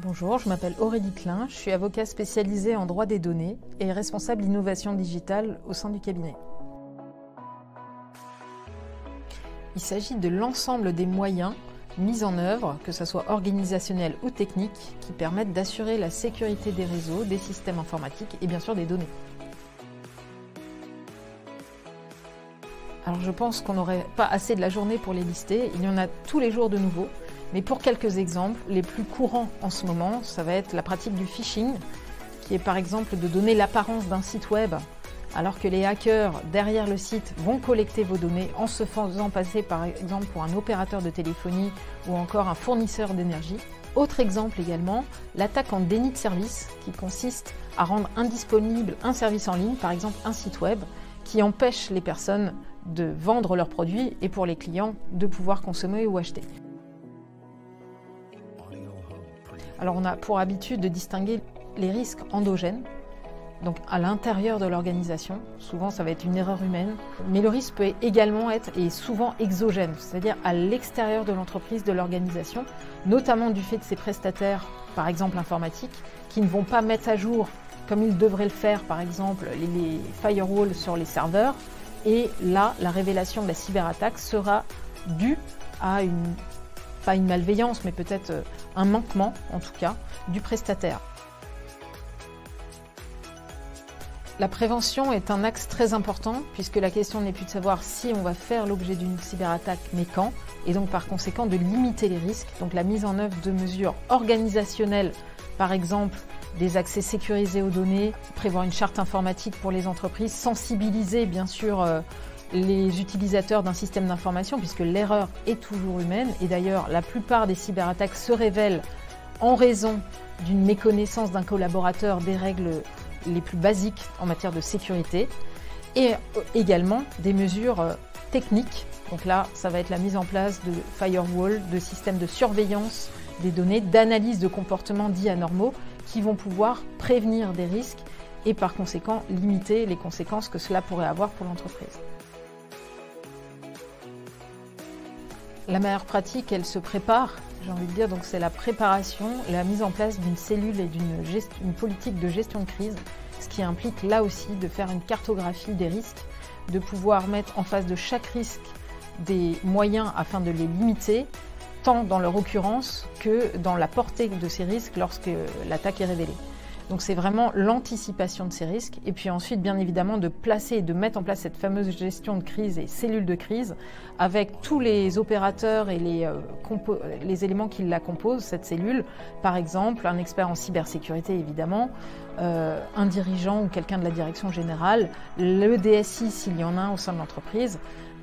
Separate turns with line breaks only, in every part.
Bonjour, je m'appelle Aurélie Klein, je suis avocat spécialisée en droit des données et responsable innovation digitale au sein du cabinet. Il s'agit de l'ensemble des moyens mis en œuvre, que ce soit organisationnels ou techniques, qui permettent d'assurer la sécurité des réseaux, des systèmes informatiques et bien sûr des données. Alors je pense qu'on n'aurait pas assez de la journée pour les lister, il y en a tous les jours de nouveaux. Mais pour quelques exemples, les plus courants en ce moment, ça va être la pratique du phishing, qui est par exemple de donner l'apparence d'un site web, alors que les hackers derrière le site vont collecter vos données en se faisant passer par exemple pour un opérateur de téléphonie ou encore un fournisseur d'énergie. Autre exemple également, l'attaque en déni de service, qui consiste à rendre indisponible un service en ligne, par exemple un site web, qui empêche les personnes de vendre leurs produits et pour les clients de pouvoir consommer ou acheter. Alors on a pour habitude de distinguer les risques endogènes, donc à l'intérieur de l'organisation, souvent ça va être une erreur humaine, mais le risque peut également être et souvent exogène, c'est-à-dire à l'extérieur de l'entreprise, de l'organisation, notamment du fait de ses prestataires, par exemple informatiques, qui ne vont pas mettre à jour comme ils devraient le faire, par exemple les firewalls sur les serveurs, et là la révélation de la cyberattaque sera due à pas une malveillance, mais peut-être un manquement, en tout cas, du prestataire. La prévention est un axe très important, puisque la question n'est plus de savoir si on va faire l'objet d'une cyberattaque, mais quand, et donc par conséquent de limiter les risques. Donc la mise en œuvre de mesures organisationnelles, par exemple des accès sécurisés aux données, prévoir une charte informatique pour les entreprises, sensibiliser bien sûr les utilisateurs d'un système d'information, puisque l'erreur est toujours humaine, et d'ailleurs la plupart des cyberattaques se révèlent en raison d'une méconnaissance d'un collaborateur des règles les plus basiques en matière de sécurité, et également des mesures techniques. Donc là, ça va être la mise en place de firewall, de systèmes de surveillance des données, d'analyse de comportements dits anormaux, qui vont pouvoir prévenir des risques et par conséquent limiter les conséquences que cela pourrait avoir pour l'entreprise. La meilleure pratique, elle se prépare, j'ai envie de dire, donc c'est la préparation, la mise en place d'une cellule et d'une politique de gestion de crise, ce qui implique là aussi de faire une cartographie des risques, de pouvoir mettre en face de chaque risque des moyens afin de les limiter, tant dans leur occurrence que dans la portée de ces risques lorsque l'attaque est révélée. Donc c'est vraiment l'anticipation de ces risques et puis ensuite bien évidemment de placer et de mettre en place cette fameuse gestion de crise et cellule de crise avec tous les opérateurs et les éléments qui la composent, cette cellule. Par exemple, un expert en cybersécurité évidemment, un dirigeant ou quelqu'un de la direction générale, le DSI s'il y en a un au sein de l'entreprise,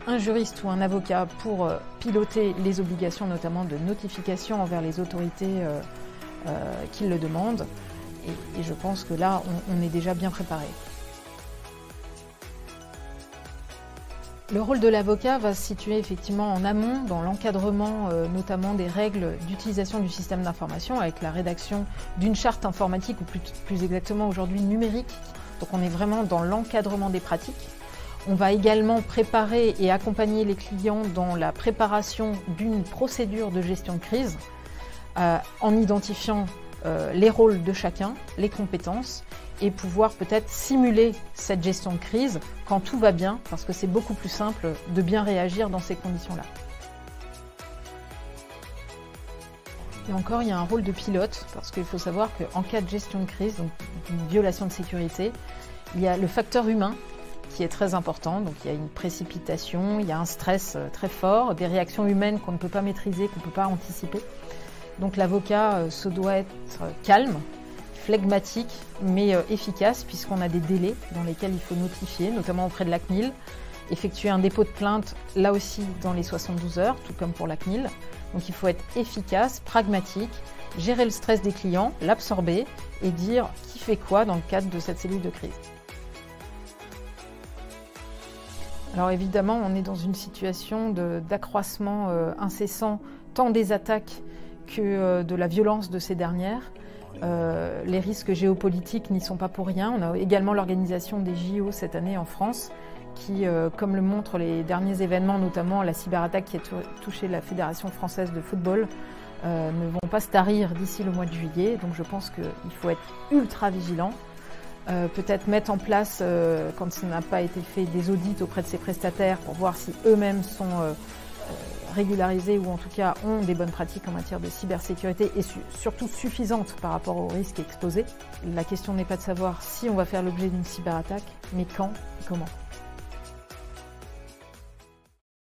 un juriste ou un avocat pour piloter les obligations notamment de notification envers les autorités qui le demandent. Et je pense que là, on est déjà bien préparé. Le rôle de l'avocat va se situer effectivement en amont, dans l'encadrement notamment des règles d'utilisation du système d'information, avec la rédaction d'une charte informatique, ou plus exactement aujourd'hui numérique. Donc on est vraiment dans l'encadrement des pratiques. On va également préparer et accompagner les clients dans la préparation d'une procédure de gestion de crise, en identifiant les rôles de chacun, les compétences, et pouvoir peut-être simuler cette gestion de crise quand tout va bien, parce que c'est beaucoup plus simple de bien réagir dans ces conditions-là. Et encore, il y a un rôle de pilote, parce qu'il faut savoir qu'en cas de gestion de crise, donc d'une violation de sécurité, il y a le facteur humain qui est très important. Donc il y a une précipitation, il y a un stress très fort, des réactions humaines qu'on ne peut pas maîtriser, qu'on ne peut pas anticiper. Donc l'avocat se doit être calme, flegmatique, mais efficace, puisqu'on a des délais dans lesquels il faut notifier, notamment auprès de la CNIL, effectuer un dépôt de plainte, là aussi dans les 72 heures, tout comme pour la CNIL. Donc il faut être efficace, pragmatique, gérer le stress des clients, l'absorber et dire qui fait quoi dans le cadre de cette cellule de crise. Alors évidemment, on est dans une situation d'accroissement incessant, tant des attaques que de la violence de ces dernières. Les risques géopolitiques n'y sont pas pour rien. On a également l'organisation des JO cette année en France qui, comme le montrent les derniers événements, notamment la cyberattaque qui a touché la Fédération française de football, ne vont pas se tarir d'ici le mois de juillet. Donc je pense qu'il faut être ultra vigilant. Peut-être mettre en place, quand ça n'a pas été fait, des audits auprès de ces prestataires pour voir si eux-mêmes sont régularisés ou en tout cas ont des bonnes pratiques en matière de cybersécurité et surtout suffisantes par rapport aux risques exposés. La question n'est pas de savoir si on va faire l'objet d'une cyberattaque, mais quand et comment.